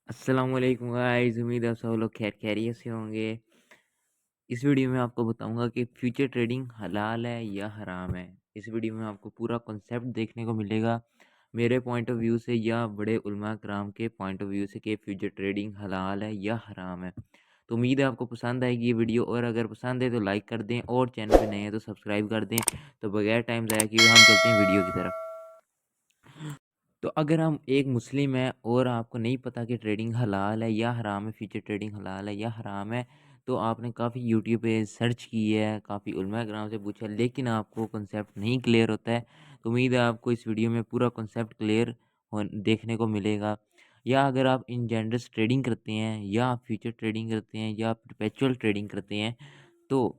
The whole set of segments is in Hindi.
अस्सलाम वालेकुम गाइस। उम्मीद है आप सब लोग खैरियत से होंगे। इस वीडियो में आपको बताऊंगा कि फ्यूचर ट्रेडिंग हलाल है या हराम है। इस वीडियो में आपको पूरा कॉन्सेप्ट देखने को मिलेगा मेरे पॉइंट ऑफ व्यू से या बड़े उलमा कराम के पॉइंट ऑफ व्यू से कि फ्यूचर ट्रेडिंग हलाल है या हराम है। तो उम्मीद है आपको पसंद आएगी ये वीडियो, और अगर पसंद है तो लाइक कर दें और चैनल पे नए हैं तो सब्सक्राइब कर दें। तो बगैर टाइम ज़ाया किए हम चलते हैं वीडियो की तरफ। तो अगर हम एक मुस्लिम हैं और आपको नहीं पता कि ट्रेडिंग हलाल है या हराम है, फ्यूचर ट्रेडिंग हलाल है या हराम है, तो आपने काफ़ी यूट्यूब पे सर्च की है, काफ़ी उलमा कराम से पूछा, लेकिन आपको कॉन्सेप्ट नहीं क्लियर होता है। तो उम्मीद है आपको इस वीडियो में पूरा कॉन्सेप्ट क्लियर हो देखने को मिलेगा। या अगर आप इन जनरस ट्रेडिंग करते हैं या आप फ्यूचर ट्रेडिंग करते हैं या परपेचुअल ट्रेडिंग करते हैं, तो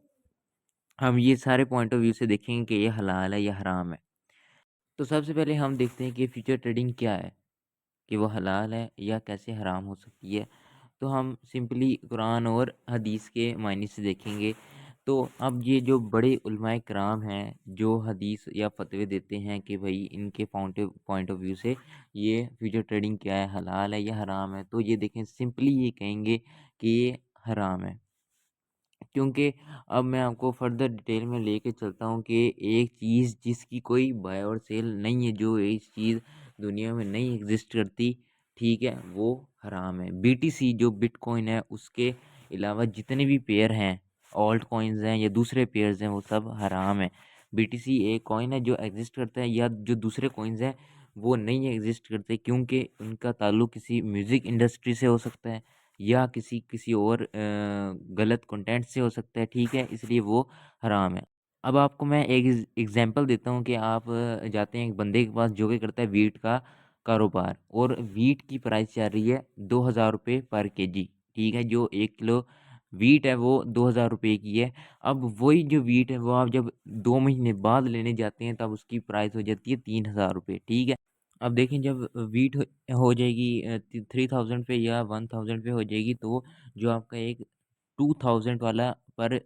हम ये सारे पॉइंट ऑफ व्यू से देखेंगे कि ये हलाल है या हराम है। तो सबसे पहले हम देखते हैं कि फ्यूचर ट्रेडिंग क्या है, कि वो हलाल है या कैसे हराम हो सकती है। तो हम सिंपली कुरान और हदीस के मायने से देखेंगे। तो अब ये जो बड़े उलमाए कराम हैं जो हदीस या फतवे देते हैं कि भाई इनके पॉइंट ऑफ व्यू से ये फ्यूचर ट्रेडिंग क्या है, हलाल है या हराम है, तो ये देखें सिंपली ये कहेंगे कि ये हराम है। क्योंकि अब मैं आपको फर्दर डिटेल में लेके चलता हूँ कि एक चीज़ जिसकी कोई बाय और सेल नहीं है, जो इस चीज़ दुनिया में नहीं एग्जिस्ट करती, ठीक है, वो हराम है। बीटीसी जो बिटकॉइन है उसके अलावा जितने भी पेयर हैं, ऑल्ट कॉइन्स हैं या दूसरे पेयर्स हैं, वो सब हराम है। बीटीसी एक कॉइन है जो एग्जिस्ट करता है, या जो दूसरे कॉइन्स हैं वो नहीं एग्जिस्ट करते, क्योंकि उनका ताल्लुक किसी म्यूज़िक इंडस्ट्री से हो सकता है या किसी किसी और गलत कंटेंट से हो सकता है, ठीक है, इसलिए वो हराम है। अब आपको मैं एक एग्जांपल देता हूँ कि आप जाते हैं एक बंदे के पास जो कि करता है वीट का कारोबार, और वीट की प्राइस चल रही है 2000 रुपये पर केजी, ठीक है, जो 1 किलो वीट है वो 2000 रुपये की है। अब वही जो वीट है वो आप जब 2 महीने बाद लेने जाते हैं तब उसकी प्राइस हो जाती है 3000 रुपये, ठीक है। अब देखें जब वीट हो जाएगी 3000 पे या 1000 पे हो जाएगी, तो जो आपका एक 2000 वाला पर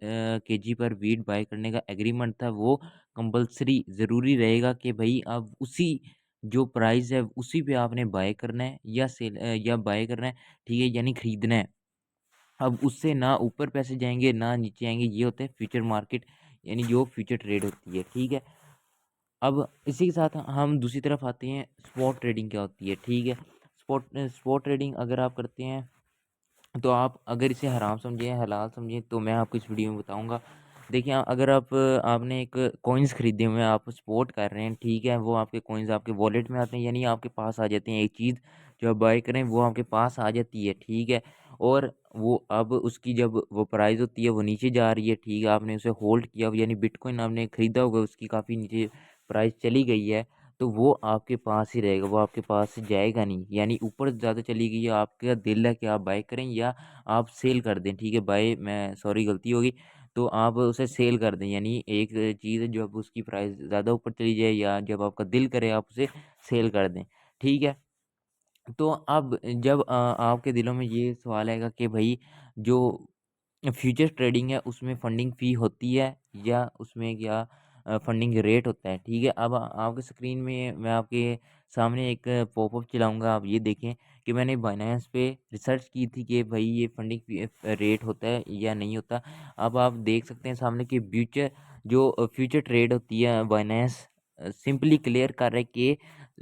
केजी पर वीट बाय करने का एग्रीमेंट था वो कंपलसरी ज़रूरी रहेगा कि भाई आप उसी जो प्राइस है उसी पे आपने बाय करना है या सेल या बाय करना है, ठीक है, यानी खरीदना है। अब उससे ना ऊपर पैसे जाएंगे ना नीचे आएंगे, ये होता है फ्यूचर मार्केट, यानी जो फ्यूचर ट्रेड होती है, ठीक है। अब इसी के साथ हम दूसरी तरफ आते हैं, स्पॉट ट्रेडिंग क्या होती है, ठीक है। स्पॉट ट्रेडिंग अगर आप करते हैं तो आप अगर इसे हराम समझें हलाल समझें तो मैं आपको इस वीडियो में बताऊंगा। देखिए अगर आपने एक कॉइन्स खरीदे हुए हैं, आप स्पोर्ट कर रहे हैं, ठीक है, वो आपके कॉइन्स आपके वॉलेट में आते हैं, यानी आपके पास आ जाते हैं। एक चीज़ जो आप बाय करें वो आपके पास आ जाती है, ठीक है। और वो अब उसकी जब वो प्राइस होती है वो नीचे जा रही है, ठीक है, आपने उसे होल्ड किया यानी बिटकॉइन आपने खरीदा होगा, उसकी काफ़ी नीचे प्राइस चली गई है, तो वो आपके पास ही रहेगा, वो आपके पास से जाएगा नहीं। यानी ऊपर ज़्यादा चली गई है, आपका दिल है कि आप बाय करें या आप सेल कर दें, ठीक है, बाय मैं सॉरी गलती होगी, तो आप उसे सेल कर दें। यानी एक चीज़ है जब उसकी प्राइस ज़्यादा ऊपर चली जाए या जब आपका दिल करे आप उसे सेल कर दें, ठीक है। तो अब जब आपके दिलों में ये सवाल आएगा कि भाई जो फ्यूचर ट्रेडिंग है उसमें फंडिंग फ़ी होती है या उसमें क्या फंडिंग रेट होता है, ठीक है। अब आपके स्क्रीन में मैं आपके सामने एक पॉपअप चलाऊंगा, आप ये देखें कि मैंने बाइनेंस पे रिसर्च की थी कि भाई ये फंडिंग रेट होता है या नहीं होता। अब आप देख सकते हैं सामने कि फ्यूचर ट्रेड होती है बाइनेंस सिंपली क्लियर कर रहा है कि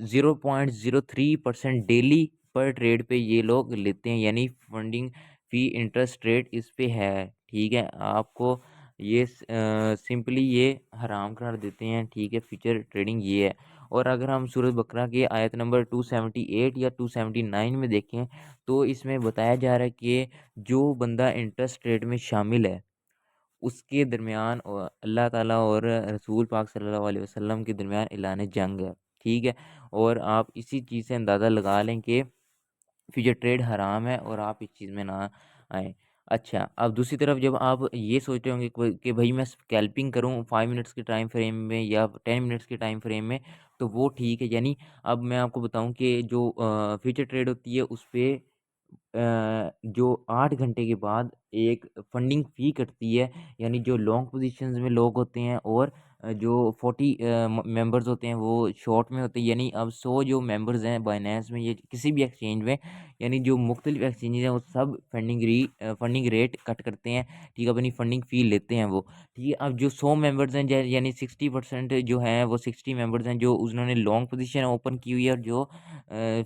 0.03% डेली पर ट्रेड पे ये लोग लेते हैं, यानी फंडिंग फी इंटरेस्ट रेट इस पे है, ठीक है। आपको ये सिंपली ये हराम करार देते हैं, ठीक है, फ्यूचर ट्रेडिंग ये है। और अगर हम सूरत बकरा के आयत नंबर 278 या 279 में देखें तो इसमें बताया जा रहा है कि जो बंदा इंटरेस्ट रेट में शामिल है उसके दरमियान अल्लाह ताला और रसूल पाक सल्लल्लाहु अलैहि वसल्लम के दरमियान ऐलान जंग है, ठीक है। और आप इसी चीज़ से अंदाज़ा लगा लें कि फ्यूचर ट्रेड हराम है और आप इस चीज़ में ना आए। अच्छा, अब दूसरी तरफ जब आप ये सोच रहे होंगे कि भाई मैं स्कैल्पिंग करूं 5 मिनट्स के टाइम फ्रेम में या 10 मिनट्स के टाइम फ्रेम में, तो वो ठीक है। यानी अब मैं आपको बताऊं कि जो फ्यूचर ट्रेड होती है उस पर जो 8 घंटे के बाद एक फंडिंग फ़ी कटती है, यानी जो लॉन्ग पोजीशंस में लोग होते हैं और जो 40 मेंबर्स होते हैं वो शॉर्ट में होते हैं, यानी अब 100 जो मेंबर्स हैं बाइनेंस में, ये किसी भी एक्सचेंज में, यानी जो मुख्तलिफ एक्सचेंजेस हैं वो सब फंडिंग रेट कट करते हैं, ठीक है, अपनी फंडिंग फ़ी लेते हैं वो, ठीक है। अब जो 100 मेंबर्स हैं यानी 60% जो हैं वो 60 मेंबर्स हैं जो उन्होंने लॉन्ग पोजीशन ओपन की हुई है, और जो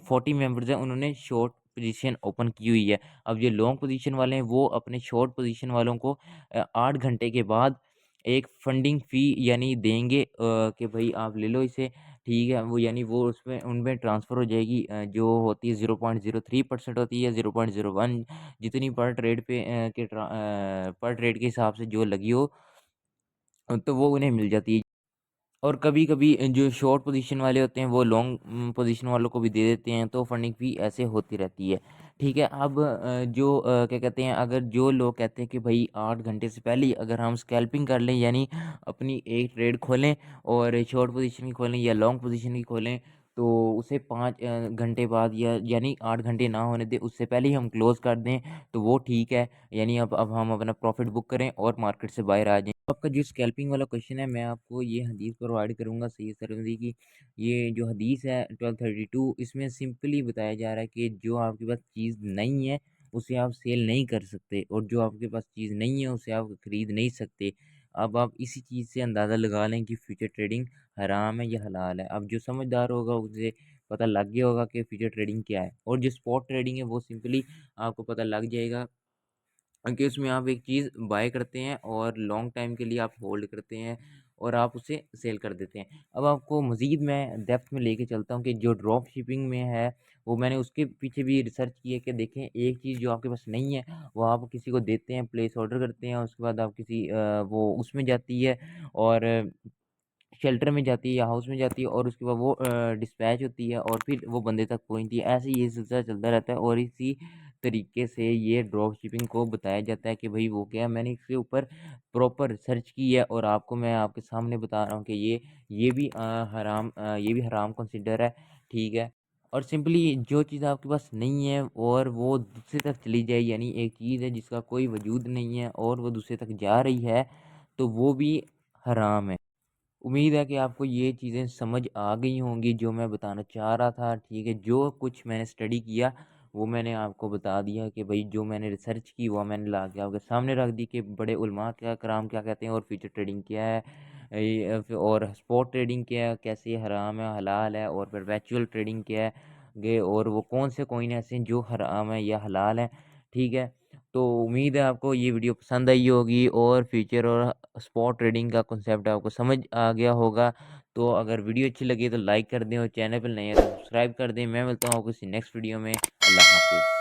40 मेंबर्स हैं उन्होंने शॉर्ट पोजीशन ओपन की हुई है। अब जो लॉन्ग पोजीशन वाले हैं वो अपने शॉर्ट पोजीशन वालों को 8 घंटे के बाद एक फंडिंग फ़ी यानी देंगे, कि भाई आप ले लो इसे, ठीक है। वो यानी वो उसमें उनमें ट्रांसफ़र हो जाएगी, जो होती है 0.03% होती है, 0.01 जितनी पर ट्रेड पे पर ट्रेड के हिसाब से जो लगी हो, तो वो उन्हें मिल जाती है। और कभी-कभी जो शॉर्ट पोजीशन वाले होते हैं वो लॉन्ग पोजीशन वालों को भी दे देते हैं, तो फंडिंग फ़ी ऐसे होती रहती है, ठीक है। अब क्या कहते हैं, अगर जो लोग कहते हैं कि भाई 8 घंटे से पहले ही अगर हम स्कैल्पिंग कर लें, यानी अपनी एक ट्रेड खोलें और शॉर्ट पोजीशन की खोलें या लॉन्ग पोजीशन की खोलें, तो उसे 5 घंटे बाद या यानी 8 घंटे ना होने दें, उससे पहले ही हम क्लोज़ कर दें, तो वो ठीक है। यानी अब हम अपना प्रॉफ़िट बुक करें और मार्केट से बाहर आ जाएँ। आपका जो स्कैल्पिंग वाला क्वेश्चन है, मैं आपको ये हदीस प्रोवाइड करूँगा सही तरह की। ये जो हदीस है 1232, इसमें सिंपली बताया जा रहा है कि जो आपके पास चीज़ नहीं है उसे आप सेल नहीं कर सकते, और जो आपके पास चीज़ नहीं है उसे आप खरीद नहीं सकते। अब आप इसी चीज़ से अंदाज़ा लगा लें कि फ्यूचर ट्रेडिंग हराम है या हलाल है। अब जो समझदार होगा उसे पता लग गया होगा कि फ्यूचर ट्रेडिंग क्या है, और जो स्पॉट ट्रेडिंग है वो सिंपली आपको पता लग जाएगा कि उसमें आप एक चीज़ बाय करते हैं और लॉन्ग टाइम के लिए आप होल्ड करते हैं और आप उसे सेल कर देते हैं। अब आपको मज़ीद मैं डेप्थ में लेके चलता हूँ कि जो ड्रॉप शिपिंग में है, वो मैंने उसके पीछे भी रिसर्च की है कि देखें, एक चीज़ जो आपके पास नहीं है, वो आप किसी को देते हैं, प्लेस ऑर्डर करते हैं, उसके बाद आप किसी वो उसमें जाती है और शेल्टर में जाती है या हाउस में जाती है, और उसके बाद वो डिस्पैच होती है और फिर वो बंदे तक पहुँचती है। ऐसे ही ये सिलसिला चलता रहता है, और इसी तरीके से ये ड्रॉप शिपिंग को बताया जाता है कि भाई वो क्या है। मैंने इसके ऊपर प्रॉपर रिसर्च की है और आपको मैं आपके सामने बता रहा हूँ कि ये भी हराम कंसिडर है, ठीक है। और सिंपली जो चीज़ आपके पास नहीं है और वो दूसरे तक चली जाए, यानी एक चीज़ है जिसका कोई वजूद नहीं है और वो दूसरे तक जा रही है, तो वो भी हराम है। उम्मीद है कि आपको ये चीज़ें समझ आ गई होंगी जो मैं बताना चाह रहा था, ठीक है। जो कुछ मैंने स्टडी किया वो मैंने आपको बता दिया कि भाई जो मैंने रिसर्च की वो मैंने ला के आपके सामने रख दी कि बड़े उलमा क्या कराम क्या कहते हैं और फ्यूचर ट्रेडिंग क्या है, और स्पॉट ट्रेडिंग क्या है, कैसे ये हराम है हलाल है, और परपेचुअल ट्रेडिंग क्या है और वो कौन से कॉइन ऐसे हैं जो हराम है या हलाल है, ठीक है। तो उम्मीद है आपको ये वीडियो पसंद आई होगी और फ्यूचर और स्पॉट ट्रेडिंग का कॉन्सेप्ट आपको समझ आ गया होगा। तो अगर वीडियो अच्छी लगी तो लाइक कर दें और चैनल पर नए हैं तो सब्सक्राइब कर दें। मैं मिलता हूँ किसी नेक्स्ट वीडियो में। अल्लाह हाफिज़।